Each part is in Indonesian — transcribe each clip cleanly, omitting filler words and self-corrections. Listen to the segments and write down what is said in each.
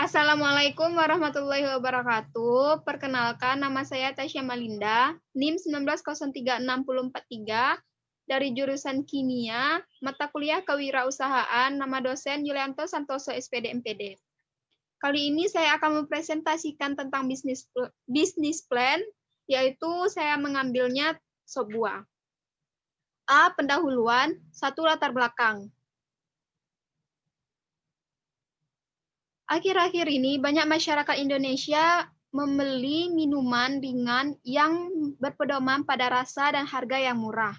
Assalamualaikum warahmatullahi wabarakatuh. Perkenalkan, nama saya Tasya Malinda, NIM 1903643 dari jurusan Kimia, mata kuliah Kewirausahaan, nama dosen Yulianto Santoso SPD MPD. Kali ini saya akan mempresentasikan tentang bisnis plan, yaitu saya mengambilnya sebuah. A. Pendahuluan, 1. Latar belakang. Akhir-akhir ini banyak masyarakat Indonesia membeli minuman ringan yang berpedoman pada rasa dan harga yang murah.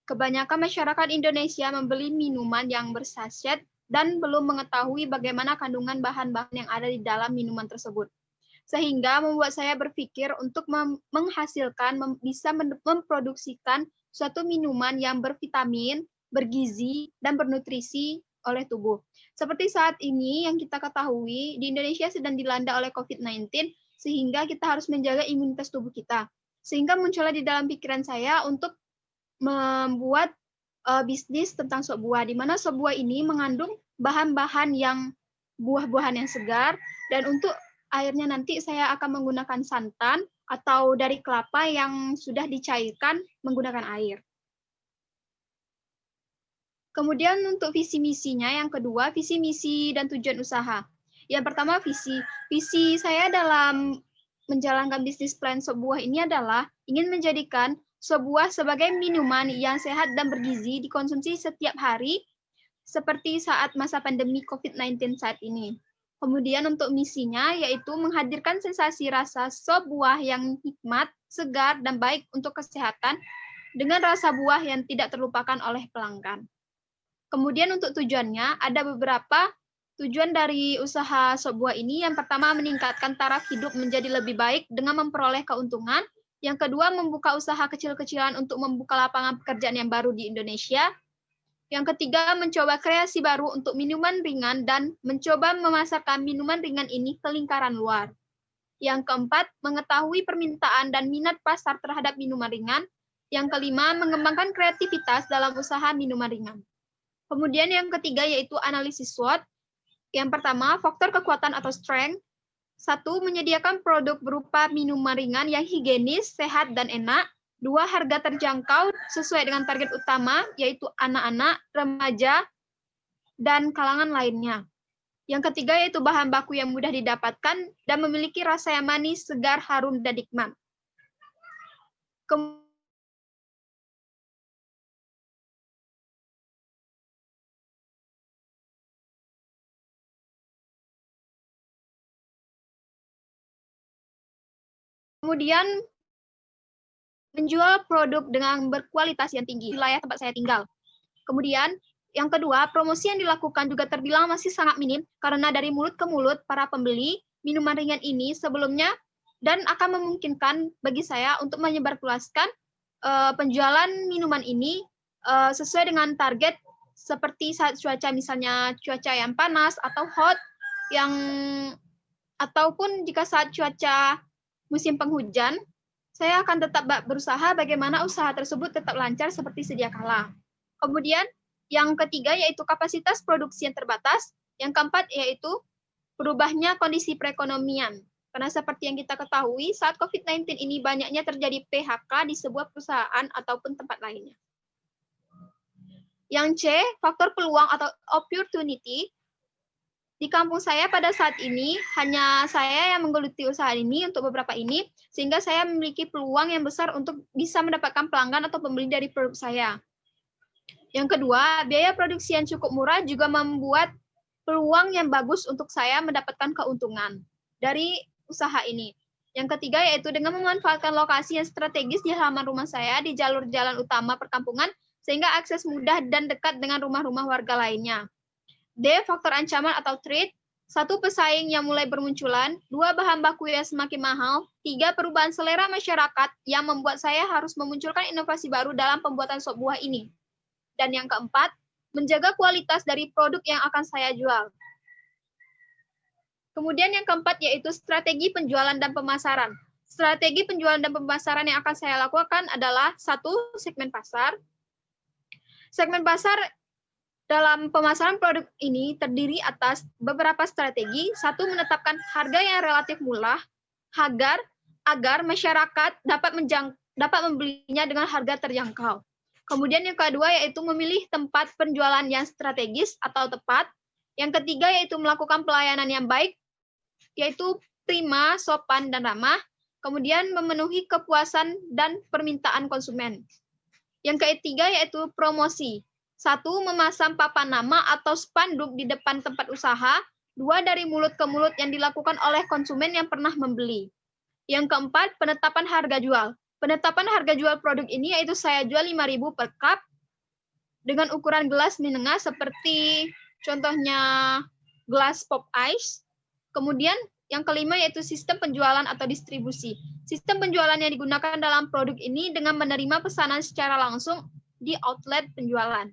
Kebanyakan masyarakat Indonesia membeli minuman yang bersaset dan belum mengetahui bagaimana kandungan bahan-bahan yang ada di dalam minuman tersebut. Sehingga membuat saya berpikir untuk bisa memproduksikan suatu minuman yang bervitamin, bergizi, dan bernutrisi oleh tubuh. Seperti saat ini yang kita ketahui, di Indonesia sedang dilanda oleh COVID-19, sehingga kita harus menjaga imunitas tubuh kita. Sehingga muncullah di dalam pikiran saya untuk membuat bisnis tentang sop buah, di mana sop buah ini mengandung bahan-bahan yang buah-buahan yang segar, dan untuk airnya nanti saya akan menggunakan santan atau dari kelapa yang sudah dicairkan menggunakan air. Kemudian untuk visi misinya, yang kedua, visi misi dan tujuan usaha. Yang pertama, visi. Visi saya dalam menjalankan bisnis plan sop buah ini adalah ingin menjadikan sop buah sebagai minuman yang sehat dan bergizi dikonsumsi setiap hari, seperti saat masa pandemi COVID-19 saat ini. Kemudian untuk misinya, yaitu menghadirkan sensasi rasa sop buah yang nikmat, segar, dan baik untuk kesehatan, dengan rasa buah yang tidak terlupakan oleh pelanggan. Kemudian untuk tujuannya, ada beberapa tujuan dari usaha sop buah ini. Yang pertama, meningkatkan taraf hidup menjadi lebih baik dengan memperoleh keuntungan. Yang kedua, membuka usaha kecil-kecilan untuk membuka lapangan pekerjaan yang baru di Indonesia. Yang ketiga, mencoba kreasi baru untuk minuman ringan dan mencoba memasarkan minuman ringan ini ke lingkaran luar. Yang keempat, mengetahui permintaan dan minat pasar terhadap minuman ringan. Yang kelima, mengembangkan kreativitas dalam usaha minuman ringan. Kemudian yang ketiga yaitu analisis SWOT. Yang pertama, faktor kekuatan atau strength. 1. Menyediakan produk berupa minuman ringan yang higienis, sehat, dan enak. 2. Harga terjangkau sesuai dengan target utama, yaitu anak-anak, remaja, dan kalangan lainnya. Yang ketiga yaitu bahan baku yang mudah didapatkan dan memiliki rasa yang manis, segar, harum, dan nikmat. Kemudian menjual produk dengan berkualitas yang tinggi di wilayah tempat saya tinggal. Kemudian yang kedua, promosi yang dilakukan juga terbilang masih sangat minim karena dari mulut ke mulut para pembeli minuman ringan ini sebelumnya, dan akan memungkinkan bagi saya untuk menyebarluaskan penjualan minuman ini sesuai dengan target seperti saat cuaca, misalnya cuaca yang panas atau hot, ataupun jika saat cuaca musim penghujan, saya akan tetap berusaha bagaimana usaha tersebut tetap lancar seperti sedia kala. Kemudian yang ketiga yaitu kapasitas produksi yang terbatas. Yang keempat yaitu berubahnya kondisi perekonomian. Karena seperti yang kita ketahui, saat COVID-19 ini banyaknya terjadi PHK di sebuah perusahaan ataupun tempat lainnya. Yang C, faktor peluang atau opportunity. Di kampung saya pada saat ini, hanya saya yang menggeluti usaha ini untuk beberapa ini, sehingga saya memiliki peluang yang besar untuk bisa mendapatkan pelanggan atau pembeli dari produk saya. Yang kedua, biaya produksi yang cukup murah juga membuat peluang yang bagus untuk saya mendapatkan keuntungan dari usaha ini. Yang ketiga, yaitu dengan memanfaatkan lokasi yang strategis di halaman rumah saya di jalur jalan utama perkampungan, sehingga akses mudah dan dekat dengan rumah-rumah warga lainnya. D. Faktor ancaman atau threat. 1. Pesaing yang mulai bermunculan. 2. Bahan baku yang semakin mahal. 3. Perubahan selera masyarakat yang membuat saya harus memunculkan inovasi baru dalam pembuatan sop buah ini. Dan yang keempat, menjaga kualitas dari produk yang akan saya jual. Kemudian yang keempat yaitu strategi penjualan dan pemasaran. Strategi penjualan dan pemasaran yang akan saya lakukan adalah 1. Segmen pasar. Segmen pasar Dalam pemasaran produk ini terdiri atas beberapa strategi. Satu, menetapkan harga yang relatif murah agar masyarakat dapat membelinya dengan harga terjangkau. Kemudian yang kedua yaitu memilih tempat penjualan yang strategis atau tepat. Yang ketiga yaitu melakukan pelayanan yang baik, yaitu prima, sopan, dan ramah. Kemudian memenuhi kepuasan dan permintaan konsumen. Yang ketiga yaitu promosi. Satu, memasang papan nama atau spanduk di depan tempat usaha. Dua, dari mulut ke mulut yang dilakukan oleh konsumen yang pernah membeli. Yang keempat, penetapan harga jual. Penetapan harga jual produk ini yaitu saya jual 5.000 per cup dengan ukuran gelas menengah seperti contohnya gelas pop ice. Kemudian yang kelima yaitu sistem penjualan atau distribusi. Sistem penjualan yang digunakan dalam produk ini dengan menerima pesanan secara langsung di outlet penjualan.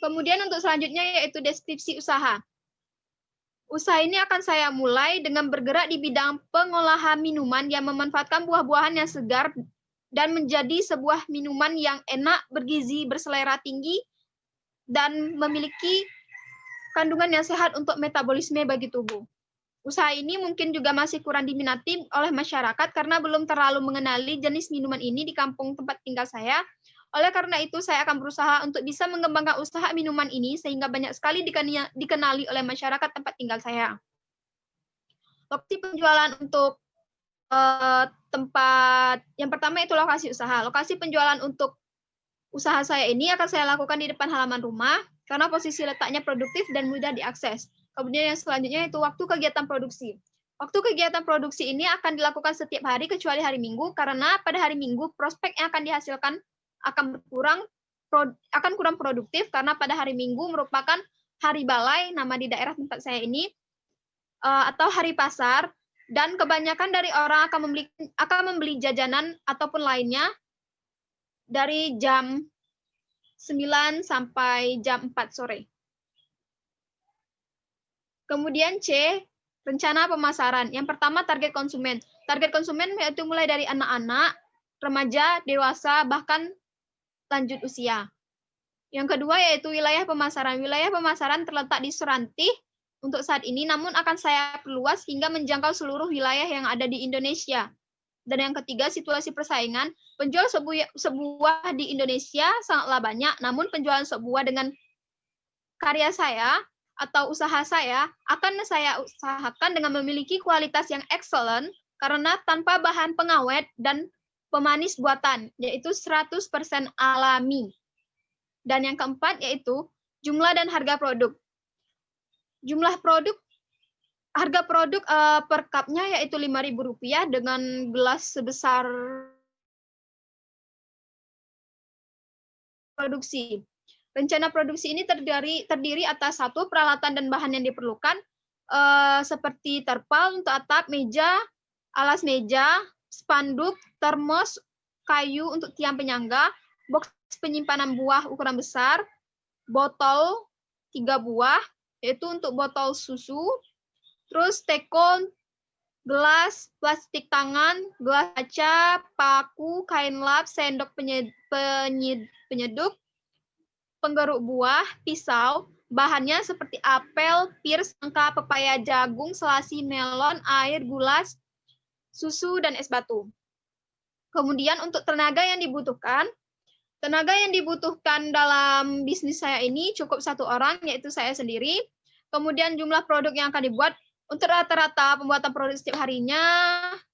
Kemudian untuk selanjutnya yaitu deskripsi usaha. Usaha ini akan saya mulai dengan bergerak di bidang pengolahan minuman yang memanfaatkan buah-buahan yang segar dan menjadi sebuah minuman yang enak, bergizi, berselera tinggi, dan memiliki kandungan yang sehat untuk metabolisme bagi tubuh. Usaha ini mungkin juga masih kurang diminati oleh masyarakat karena belum terlalu mengenali jenis minuman ini di kampung tempat tinggal saya. Oleh karena itu, saya akan berusaha untuk bisa mengembangkan usaha minuman ini sehingga banyak sekali dikenali oleh masyarakat tempat tinggal saya. Lokasi penjualan untuk tempat yang pertama itu lokasi usaha. Lokasi penjualan untuk usaha saya ini akan saya lakukan di depan halaman rumah karena posisi letaknya produktif dan mudah diakses. Kemudian yang selanjutnya itu waktu kegiatan produksi. Waktu kegiatan produksi ini akan dilakukan setiap hari kecuali hari Minggu karena pada hari Minggu prospek yang akan dihasilkan akan kurang produktif karena pada hari Minggu merupakan hari balai, nama di daerah tempat saya ini, atau hari pasar, dan kebanyakan dari orang akan membeli jajanan ataupun lainnya dari jam 9 sampai jam 4 sore. Kemudian C, rencana pemasaran. Yang pertama target konsumen. Target konsumen yaitu mulai dari anak-anak, remaja, dewasa, bahkan lanjut usia. Yang kedua yaitu wilayah pemasaran. Wilayah pemasaran terletak di Surantih untuk saat ini, namun akan saya perluas hingga menjangkau seluruh wilayah yang ada di Indonesia. Dan yang ketiga, situasi persaingan. Penjual sebuah di Indonesia sangatlah banyak, namun penjualan sebuah dengan karya saya atau usaha saya akan saya usahakan dengan memiliki kualitas yang excellent karena tanpa bahan pengawet dan pemanis buatan, yaitu 100% alami. Dan yang keempat yaitu jumlah dan harga produk. Harga produk per cupnya yaitu Rp5.000 dengan gelas sebesar produksi. Rencana produksi ini terdiri atas satu, peralatan dan bahan yang diperlukan, seperti terpal untuk atap, meja, alas meja, spanduk, termos, kayu untuk tiang penyangga, box penyimpanan buah ukuran besar, botol 3 buah, yaitu untuk botol susu, terus teko, gelas, plastik tangan, gelas kaca, paku, kain lap, sendok penyeduk, penggeruk buah, pisau, bahannya seperti apel, pir, semangka, pepaya, jagung, selasi, melon, air, gula, susu, dan es batu. Kemudian untuk tenaga yang dibutuhkan dalam bisnis saya ini cukup 1 orang, yaitu saya sendiri. Kemudian jumlah produk yang akan dibuat, untuk rata-rata pembuatan produk setiap harinya,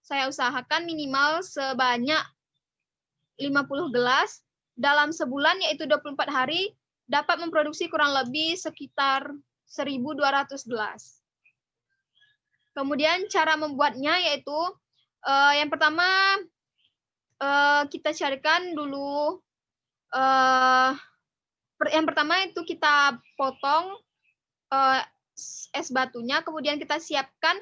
saya usahakan minimal sebanyak 50 gelas. Dalam sebulan, yaitu 24 hari, dapat memproduksi kurang lebih sekitar 1.200 gelas. Kemudian cara membuatnya yaitu, yang pertama, kita carikan dulu, yang pertama itu kita potong es batunya, kemudian kita siapkan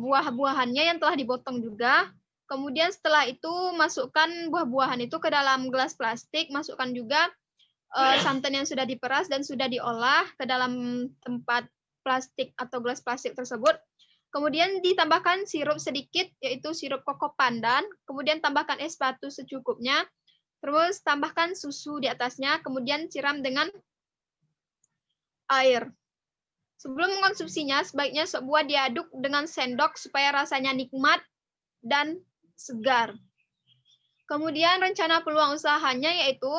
buah-buahannya yang telah dipotong juga. Kemudian setelah itu masukkan buah-buahan itu ke dalam gelas plastik, masukkan juga santan yang sudah diperas dan sudah diolah ke dalam tempat plastik atau gelas plastik tersebut. Kemudian ditambahkan sirup sedikit, yaitu sirup koko pandan. Kemudian tambahkan es batu secukupnya. Terus tambahkan susu di atasnya, kemudian siram dengan air. Sebelum mengkonsumsinya, sebaiknya sop buah diaduk dengan sendok supaya rasanya nikmat dan segar. Kemudian rencana peluang usahanya yaitu,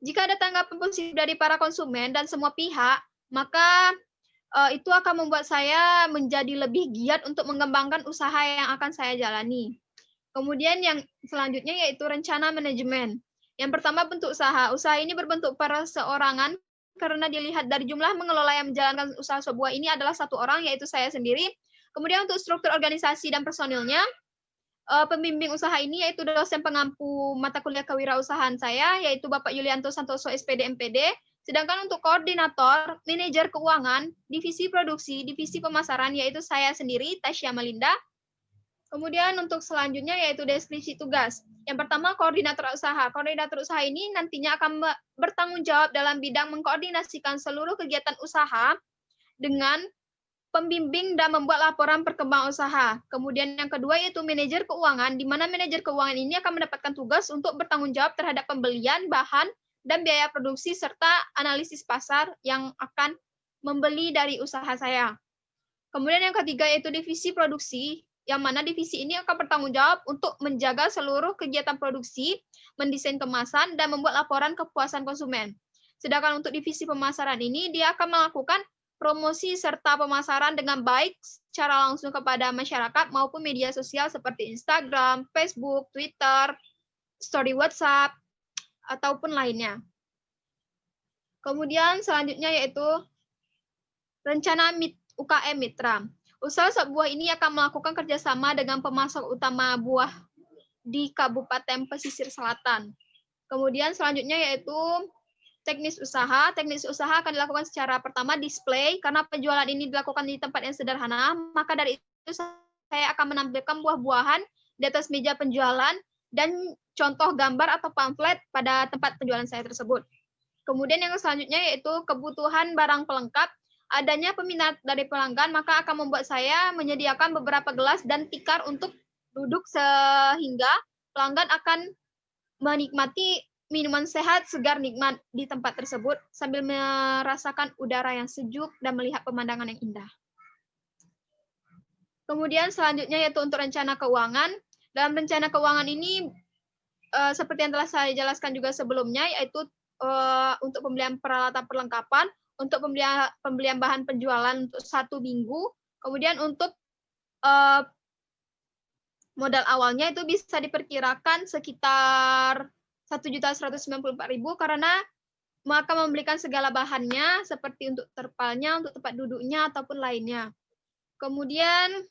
jika ada tanggapan positif dari para konsumen dan semua pihak, maka itu akan membuat saya menjadi lebih giat untuk mengembangkan usaha yang akan saya jalani. Kemudian yang selanjutnya yaitu rencana manajemen. Yang pertama, bentuk usaha. Usaha ini berbentuk perseorangan karena dilihat dari jumlah mengelola yang menjalankan usaha sebuah ini adalah satu orang, yaitu saya sendiri. Kemudian untuk struktur organisasi dan personilnya, pembimbing usaha ini yaitu dosen pengampu mata kuliah kewirausahaan saya, yaitu Bapak Yulianto Santoso SPD MPD. Sedangkan untuk koordinator, manajer keuangan, divisi produksi, divisi pemasaran, yaitu saya sendiri, Tasya Melinda. Kemudian untuk selanjutnya yaitu deskripsi tugas. Yang pertama, koordinator usaha. Koordinator usaha ini nantinya akan bertanggung jawab dalam bidang mengkoordinasikan seluruh kegiatan usaha dengan pembimbing dan membuat laporan perkembangan usaha. Kemudian yang kedua yaitu manajer keuangan, di mana manajer keuangan ini akan mendapatkan tugas untuk bertanggung jawab terhadap pembelian bahan dan biaya produksi serta analisis pasar yang akan membeli dari usaha saya. Kemudian yang ketiga yaitu divisi produksi, yang mana divisi ini akan bertanggung jawab untuk menjaga seluruh kegiatan produksi, mendesain kemasan, dan membuat laporan kepuasan konsumen. Sedangkan untuk divisi pemasaran ini, dia akan melakukan promosi serta pemasaran dengan baik secara langsung kepada masyarakat maupun media sosial seperti Instagram, Facebook, Twitter, story WhatsApp, ataupun lainnya. Kemudian selanjutnya yaitu rencana UKM Mitra. Usaha sop buah ini akan melakukan kerjasama dengan pemasok utama buah di Kabupaten Pesisir Selatan. Kemudian selanjutnya yaitu teknis usaha. Teknis usaha akan dilakukan secara pertama display, karena penjualan ini dilakukan di tempat yang sederhana, maka dari itu saya akan menampilkan buah-buahan di atas meja penjualan dan contoh gambar atau pamflet pada tempat penjualan saya tersebut. Kemudian yang selanjutnya yaitu kebutuhan barang pelengkap. Adanya peminat dari pelanggan, maka akan membuat saya menyediakan beberapa gelas dan tikar untuk duduk sehingga pelanggan akan menikmati minuman sehat, segar, nikmat di tempat tersebut sambil merasakan udara yang sejuk dan melihat pemandangan yang indah. Kemudian selanjutnya yaitu untuk rencana keuangan. Dalam rencana keuangan ini, seperti yang telah saya jelaskan juga sebelumnya, yaitu untuk pembelian peralatan perlengkapan, untuk pembelian bahan penjualan untuk 1 minggu, kemudian untuk modal awalnya itu bisa diperkirakan sekitar 1.194.000 karena akan membelikan segala bahannya seperti untuk terpalnya, untuk tempat duduknya ataupun lainnya. Kemudian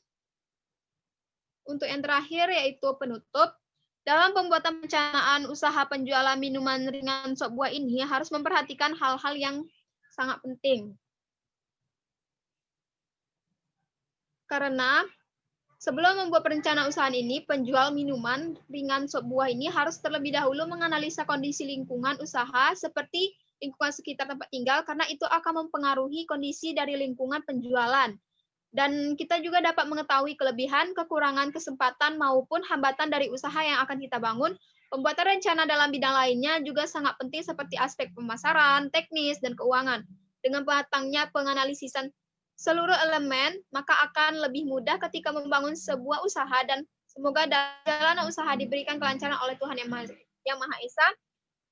untuk yang terakhir yaitu penutup. Dalam pembuatan perencanaan usaha penjualan minuman ringan sop buah ini harus memperhatikan hal-hal yang sangat penting. Karena sebelum membuat perencanaan usaha ini, penjual minuman ringan sop buah ini harus terlebih dahulu menganalisa kondisi lingkungan usaha seperti lingkungan sekitar tempat tinggal, karena itu akan mempengaruhi kondisi dari lingkungan penjualan. Dan kita juga dapat mengetahui kelebihan, kekurangan, kesempatan, maupun hambatan dari usaha yang akan kita bangun. Pembuatan rencana dalam bidang lainnya juga sangat penting seperti aspek pemasaran, teknis, dan keuangan. Dengan matangnya penganalisisan seluruh elemen, maka akan lebih mudah ketika membangun sebuah usaha dan semoga dalam usaha diberikan kelancaran oleh Tuhan Yang Maha Esa,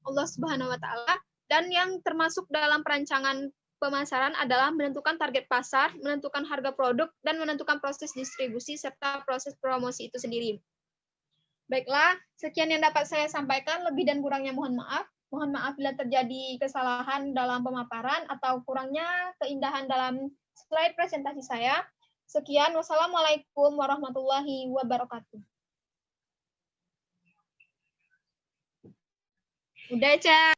Allah Subhanahu wa Ta'ala, dan yang termasuk dalam perancangan pemasaran adalah menentukan target pasar, menentukan harga produk, dan menentukan proses distribusi serta proses promosi itu sendiri. Baiklah, sekian yang dapat saya sampaikan. Lebih dan kurangnya mohon maaf. Mohon maaf bila terjadi kesalahan dalam pemaparan atau kurangnya keindahan dalam slide presentasi saya. Sekian, wassalamualaikum warahmatullahi wabarakatuh. Udah, Ca.